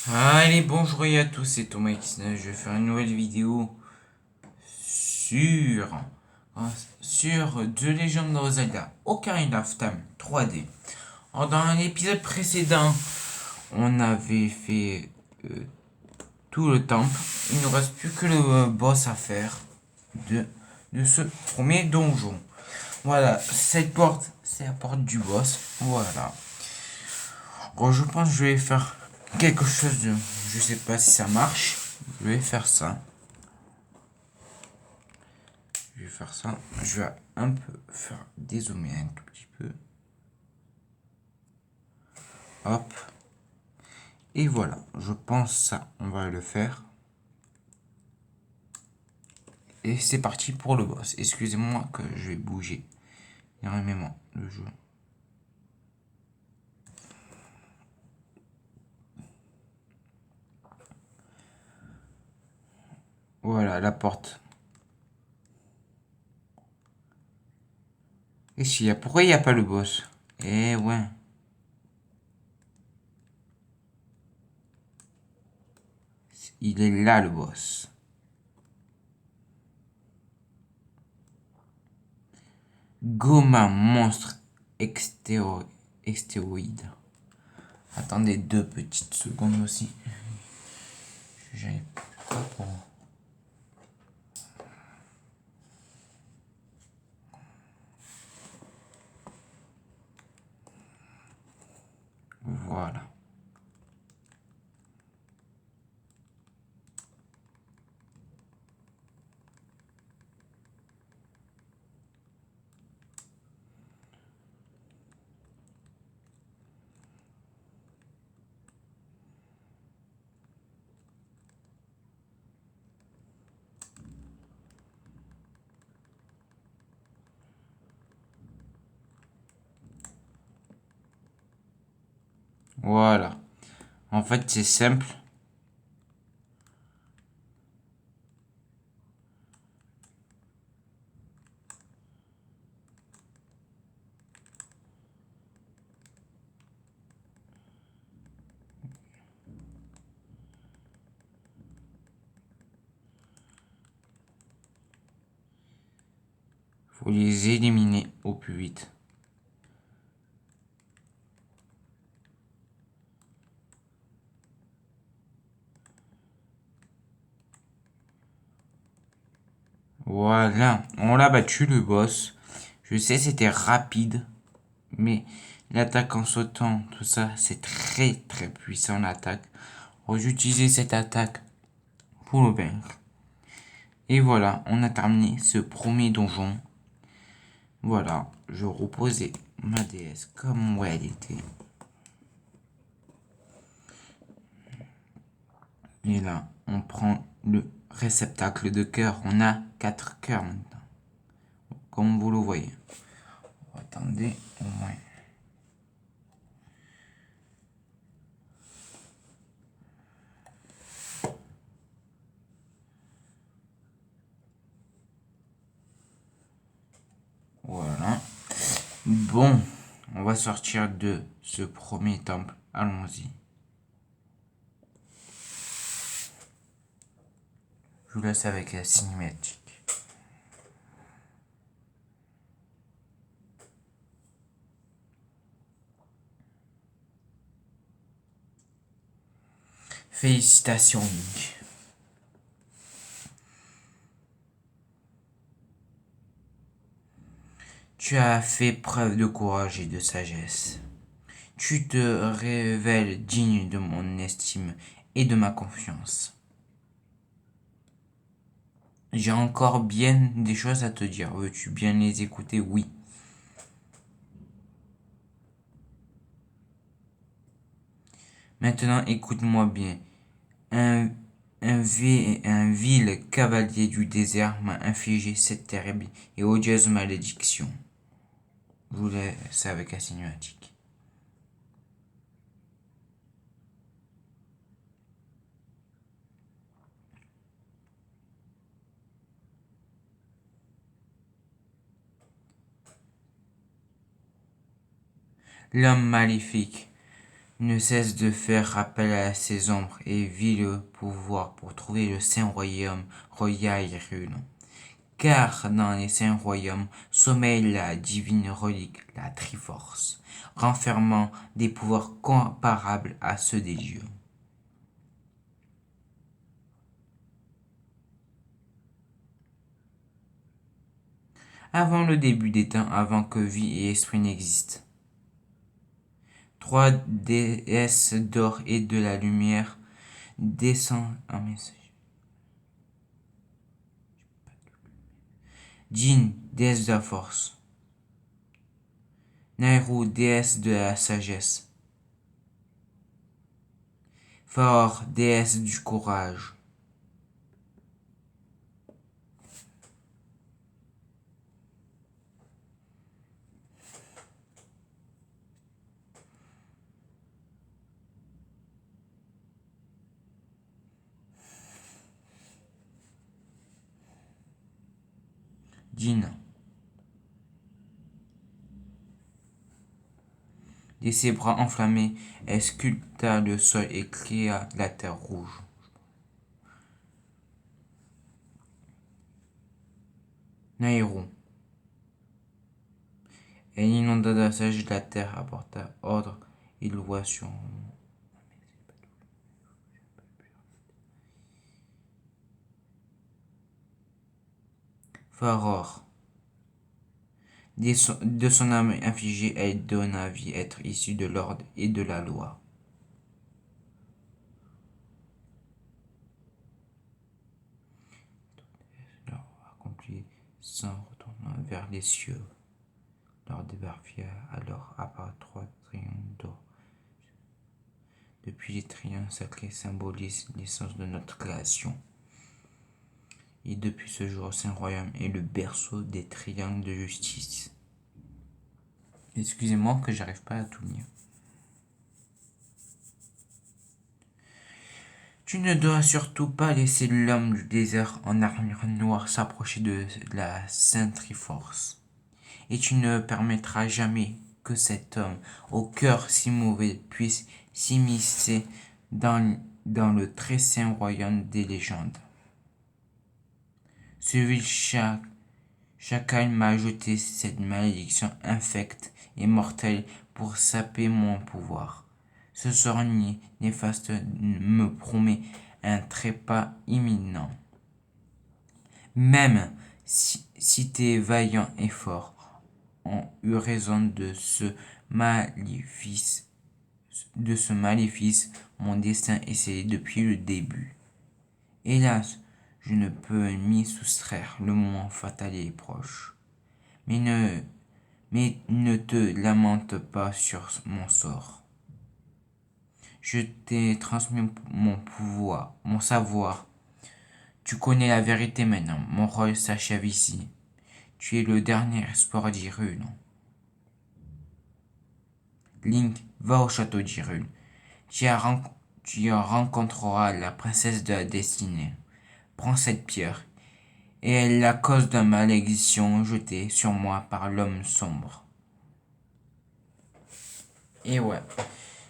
Allez, bonjour à tous, c'est Thomas X9. Je vais faire une nouvelle vidéo sur, sur The Legend of Zelda Ocarina of Time 3D. Alors, dans l'épisode précédent, on avait fait tout le temple. Il ne reste plus que le boss à faire de, de ce premier donjon. Voilà, cette porte, c'est la porte du boss. Voilà. Bon, je pense que je vais faire quelque chose de... Je sais pas si ça marche. Je vais faire ça. Je vais faire ça. Je vais un peu faire dézoomer un tout petit peu. Hop. Et voilà. Je pense ça, on va le faire. Et c'est parti pour le boss. Excusez-moi que je vais bouger énormément le jeu. Voilà, la porte. Et si, pourquoi il n'y a pas le boss? Eh ouais. Il est là le boss. Goma monstre extéroïde. Attendez 2 petites secondes aussi. J'avais pas pour... Voilà. Voilà. En fait, c'est simple. Faut les éliminer au plus vite. Voilà. On l'a battu le boss. Je sais, c'était rapide. Mais l'attaque en sautant, tout ça, c'est très très puissant l'attaque. J'ai utilisé cette attaque pour le vaincre. Et voilà, on a terminé ce premier donjon. Voilà, je reposais ma déesse comme où elle était. Et là, on prend le réceptacle de cœur. On a 4 cœurs maintenant. Comme vous le voyez. Attendez, au moins. Voilà. Bon, on va sortir de ce premier temple. Allons-y. Je vous laisse avec la cinématique. Félicitations, Link. Tu as fait preuve de courage et de sagesse. Tu te révèles digne de mon estime et de ma confiance. J'ai encore bien des choses à te dire. Veux-tu bien les écouter? Oui. Maintenant, écoute-moi bien. Un, un vil cavalier du désert m'a infligé cette terrible et odieuse malédiction. Je vous laisse avec la cinématique. L'homme maléfique Ne cesse de faire appel à ses ombres et vit le pouvoir pour trouver le saint royaume royal Hyrule. Car dans les saints royaumes sommeille la divine relique, la Triforce, renfermant des pouvoirs comparables à ceux des dieux. Avant le début des temps, avant que vie et esprit n'existent, trois déesses d'or et de la lumière descendent un message. Jin, déesse de la force. Nairu, déesse de la sagesse. Faor, déesse du courage. Jin, de ses bras enflammés, elle sculpta le sol et créa la terre rouge. Nairu, elle inonda de sagesse la terre, apporta ordre et loi sur Faror. De son âme infligée, elle donna vie, être issue de l'ordre et de la loi. Leur accompli sans retournant vers les cieux. Lors de Barfia, alors apparaît trois triangles d'or. Depuis les triangles sacrés symbolisent l'essence de notre création. Et depuis ce jour, Saint-Royaume est le berceau des triangles de justice. Excusez-moi que j'arrive pas à tout lire. Tu ne dois surtout pas laisser l'homme du désert en armure noire s'approcher de la Sainte Triforce. Et tu ne permettras jamais que cet homme, au cœur si mauvais, puisse s'immiscer dans le très saint royaume des légendes. Ce vil chacal m'a jeté cette malédiction infecte et mortelle pour saper mon pouvoir. Ce sort néfaste me promet un trépas imminent. Même si tes vaillants efforts ont eu raison de ce maléfice, mon destin est scellé depuis le début. Hélas, je ne peux m'y soustraire, le moment fatal est proche. Mais ne te lamente pas sur mon sort. Je t'ai transmis mon pouvoir, mon savoir. Tu connais la vérité maintenant. Mon rôle s'achève ici. Tu es le dernier espoir d'Hyrule. Link, va au château d'Hyrule. Tu y rencontreras la princesse de la destinée. Prends cette pierre, et elle est la cause d'une malédiction jetée sur moi par l'homme sombre. Et ouais.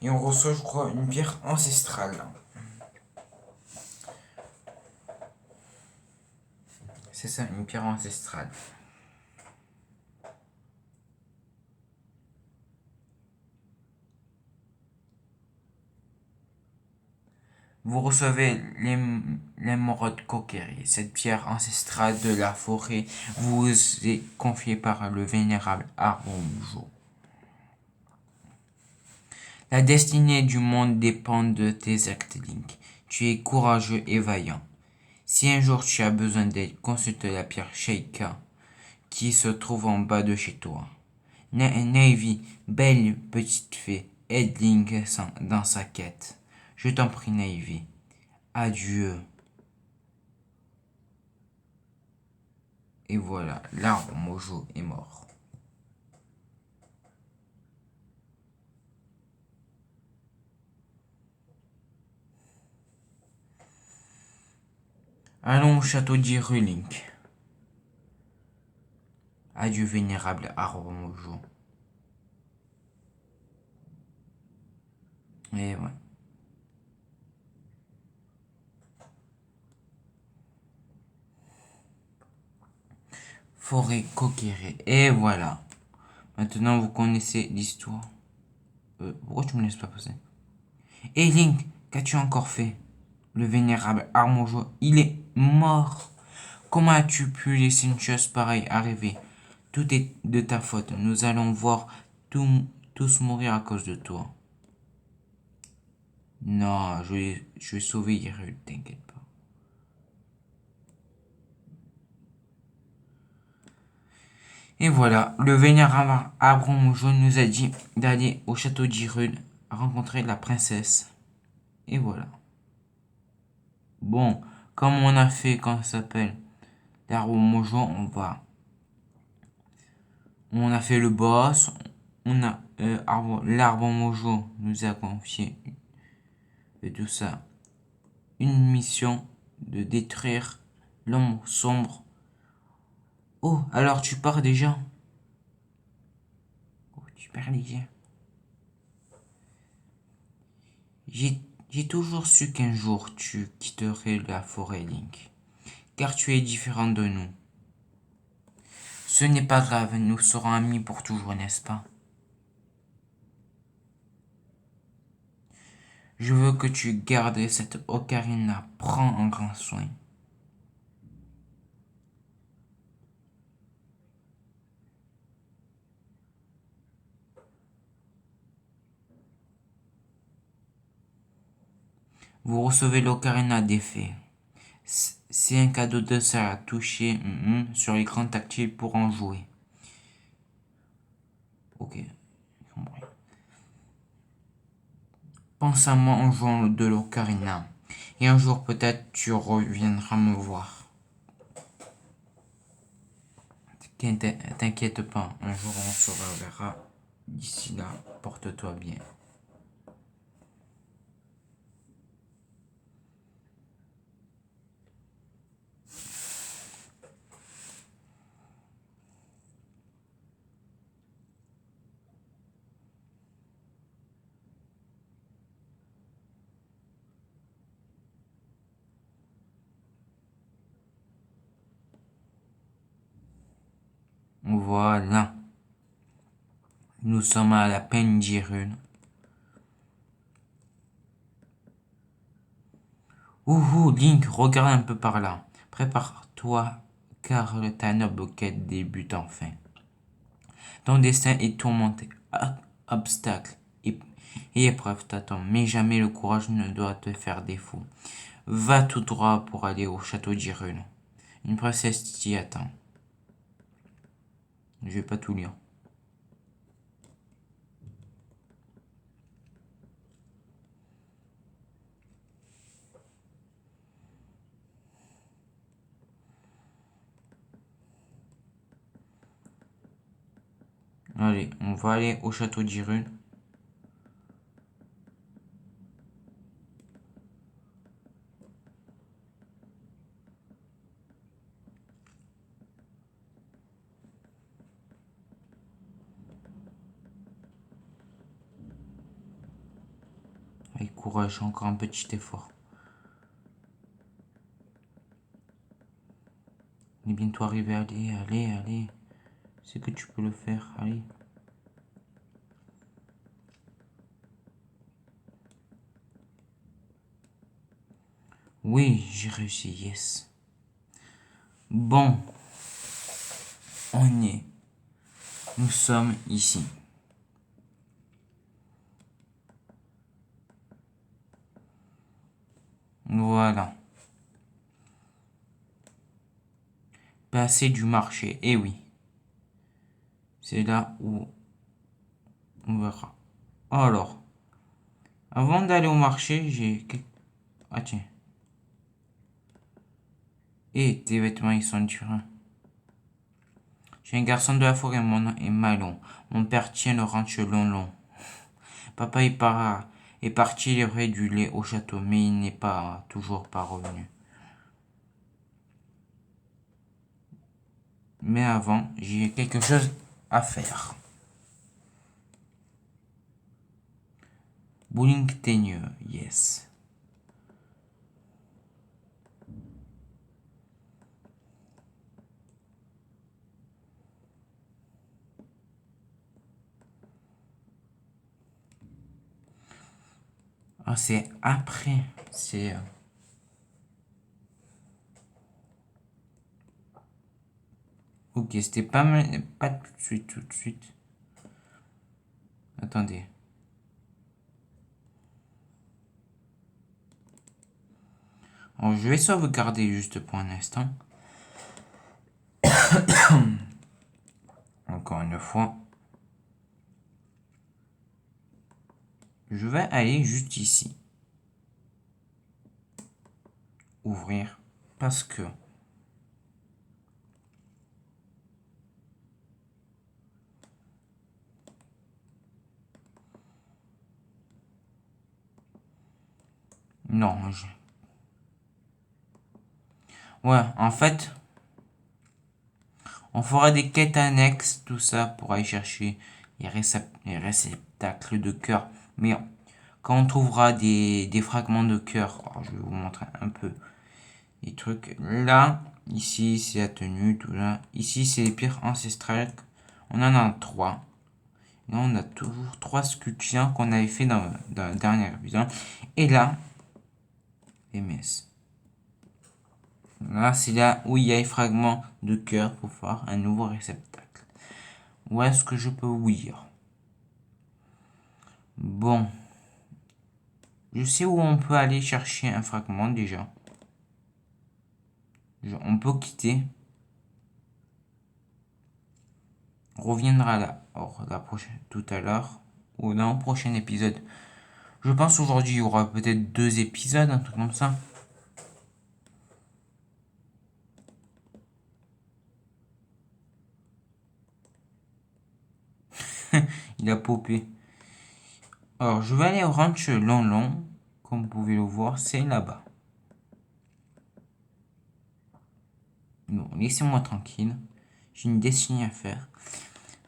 Et on reçoit, je crois, une pierre ancestrale. C'est ça, une pierre ancestrale. Vous recevez l'émeraude coquerie. Cette pierre ancestrale de la forêt vous est confiée par le vénérable Arbomujo. La destinée du monde dépend de tes actes, Link. Tu es courageux et vaillant. Si un jour tu as besoin d'aide, consulte la pierre Sheikah qui se trouve en bas de chez toi. Navy, belle petite fée, aide Link dans sa quête. Je t'en prie, Navy. Adieu. Et voilà, l'arbre Mojo est mort. Allons au château d'Hyrule, Link. Adieu, vénérable arbre Mojo. Et ouais. Forêt coquérée. Et voilà. Maintenant, vous connaissez l'histoire. Pourquoi tu me laisses pas passer? Et Link, qu'as-tu encore fait? Le vénérable Armojo, il est mort. Comment as-tu pu laisser une chose pareille arriver? Tout est de ta faute. Nous allons voir tous mourir à cause de toi. Non, je vais sauver Hyrule, t'inquiète pas. Et voilà, le vénérable Armojo nous a dit d'aller au château d'Hyrule rencontrer la princesse. Et voilà. Bon, comme on a fait, quand ça s'appelle, l'arbre mojo, on a fait le boss. L'arbre mojo nous a confié tout ça. Une mission de détruire l'ombre sombre. Oh, alors tu pars déjà? Oh, tu pars déjà. J'ai toujours su qu'un jour tu quitterais la forêt, Link. Car tu es différent de nous. Ce n'est pas grave, nous serons amis pour toujours, n'est-ce pas? Je veux que tu gardes cette ocarina. Prends en grand soin. Vous recevez l'ocarina d'effet. C'est un cadeau de ça à toucher sur l'écran tactile pour en jouer. Ok, compris. Pense à moi en jouant de l'ocarina. Et un jour peut-être tu reviendras me voir. T'inquiète pas, un jour on se reverra. D'ici là, porte-toi bien. Voilà. Nous sommes à la peine d'Hyrule. Ouhou, Link, regarde un peu par là. Prépare-toi, car ta noble quête débute enfin. Ton destin est tourmenté. Obstacles et épreuves t'attendent, mais jamais le courage ne doit te faire défaut. Va tout droit pour aller au château d'Hyrule. Une princesse t'y attend. Je vais pas tout lire. Allez, on va aller au château d'Hyrule. Avec courage, encore un petit effort. On est bientôt arrivé. Allez, allez, allez. C'est que tu peux le faire. Allez. Oui, j'ai réussi. Yes. Bon, on y est. Nous sommes ici. Voilà. Passer du marché. Eh oui. C'est là où on verra. Alors, avant d'aller au marché, j'ai... Ah tiens. Et tes vêtements, ils sont différents. J'ai un garçon de la forêt, mon nom est Malon. Mon père tient le ranch long. Papa est parti livrer du lait au château, mais il n'est pas toujours pas revenu. Mais avant, j'ai quelque chose à faire. Bowling teigneux, yes. Ah, c'est après. C'est... Ok, c'était pas mal. Pas tout de suite, tout de suite. Attendez. Alors, je vais sauvegarder juste pour un instant. Encore une fois. Je vais aller juste ici. Ouvrir. Parce que... Non, ouais, en fait, on fera des quêtes annexes, tout ça, pour aller chercher les réceptacles de cœur. Mais quand on trouvera des fragments de cœur, alors je vais vous montrer un peu les trucs. Là, ici, c'est la tenue, tout là. Ici, c'est les pierres ancestrales. On en a 3. Là, on a toujours 3 sculptures qu'on avait fait dans le dernier épisode. Et là, MS. Là, c'est là où il y a les fragments de cœur pour faire un nouveau réceptacle. Où est-ce que je peux ouïr? Bon. Je sais où on peut aller chercher un fragment déjà. On peut quitter. On reviendra là. Or, la prochaine, tout à l'heure. Ou dans le prochain épisode. Je pense aujourd'hui il y aura peut-être 2 épisodes, un truc comme ça. Il a popé. Alors, je vais aller au ranch long long. Comme vous pouvez le voir, c'est là-bas. Bon, laissez-moi tranquille. J'ai une destinée à faire.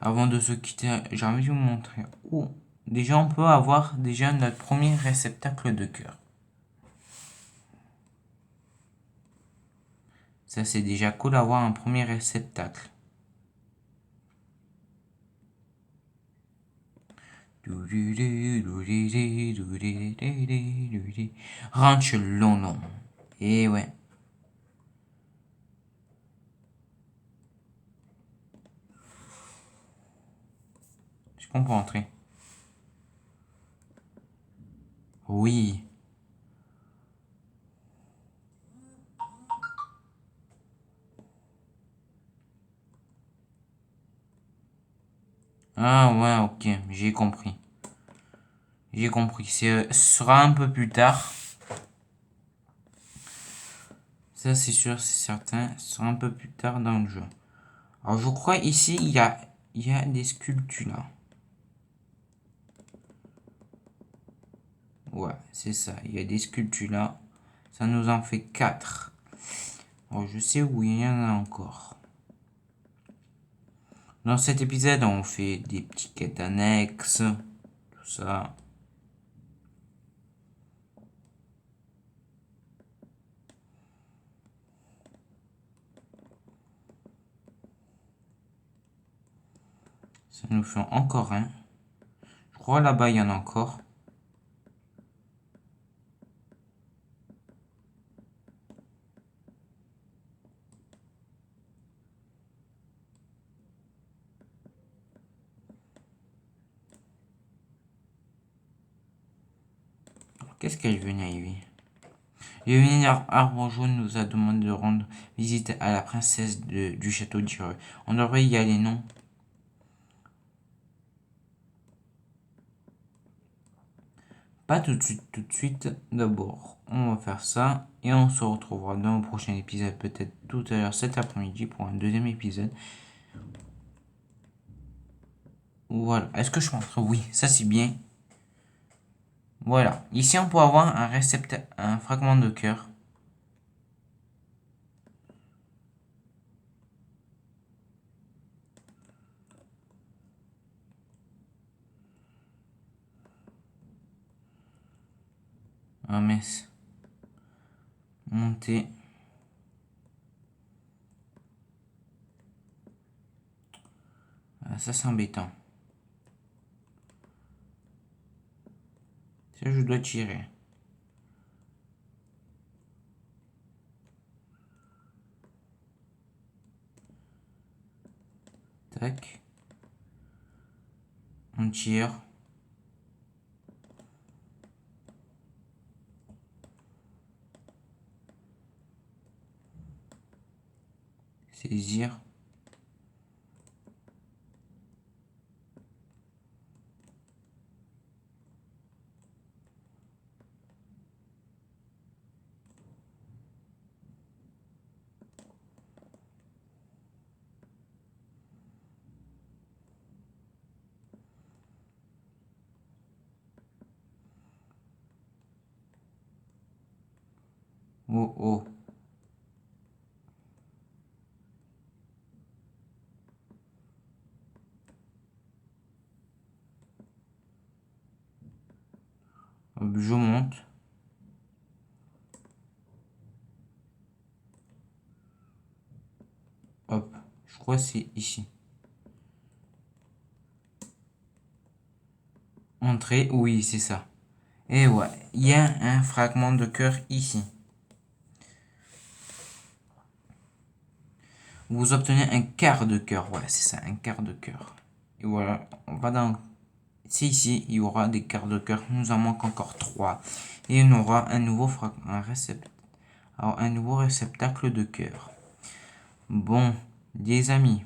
Avant de se quitter, j'ai envie de vous montrer où. Déjà, on peut avoir déjà notre premier réceptacle de cœur. Ça, c'est déjà cool d'avoir un premier réceptacle. Ranch long long. Et ouais. Est-ce qu'on peut entrer? Oui. Ah ouais, ok, j'ai compris. J'ai compris. Ce sera un peu plus tard. Ça, c'est sûr, c'est certain. Ce sera un peu plus tard dans le jeu. Alors, je crois ici, il y a des sculptures là. Ouais, c'est ça. Il y a des sculptures là. Ça nous en fait 4. Alors, je sais où il y en a encore. Dans cet épisode, on fait des petites quêtes annexes. Tout ça. Ça nous fait encore un. Je crois là-bas, il y en a encore. Qu'est-ce qu'elle venait, Ivy? Le vénérable Arbre Jaune nous a demandé de rendre visite à la princesse du château d'Ireux. On devrait y aller, non? Pas tout de suite, tout de suite. D'abord, on va faire ça et on se retrouvera dans le prochain épisode, peut-être tout à l'heure cet après-midi pour un deuxième épisode. Voilà. Est-ce que je montre? Oui, ça c'est bien. Voilà. Ici, on peut avoir un réceptacle, un fragment de cœur. Ah mince. Monter. Ah, ça c'est embêtant. Ça je dois tirer. Tac. On tire. Saisir. Oh oh. Hop, je monte. Hop, je crois que c'est ici. Entrée, oui, c'est ça. Et ouais, il y a un fragment de cœur ici. Vous obtenez un quart de cœur. Ouais, c'est ça, un quart de cœur. Et voilà, on va dans... C'est ici, il y aura des quarts de cœur. Nous en manque encore 3. Et on aura un nouveau fragment, alors, un nouveau réceptacle de cœur. Bon, les amis.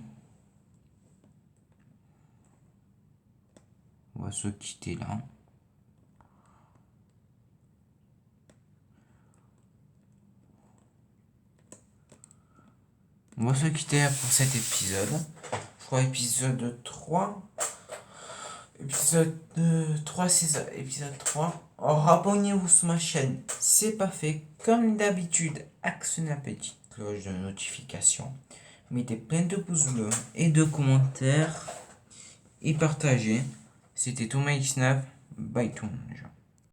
On va se quitter là. On va se quitter pour cet épisode. Je crois épisode 3. Épisode 3, c'est ça. Épisode 3. Alors, abonnez-vous sur ma chaîne. Si c'est pas fait, comme d'habitude, actionnez la petite cloche de notification. Mettez plein de pouces bleus et de commentaires. Et partagez. C'était Thomas X9. Bye tout le monde.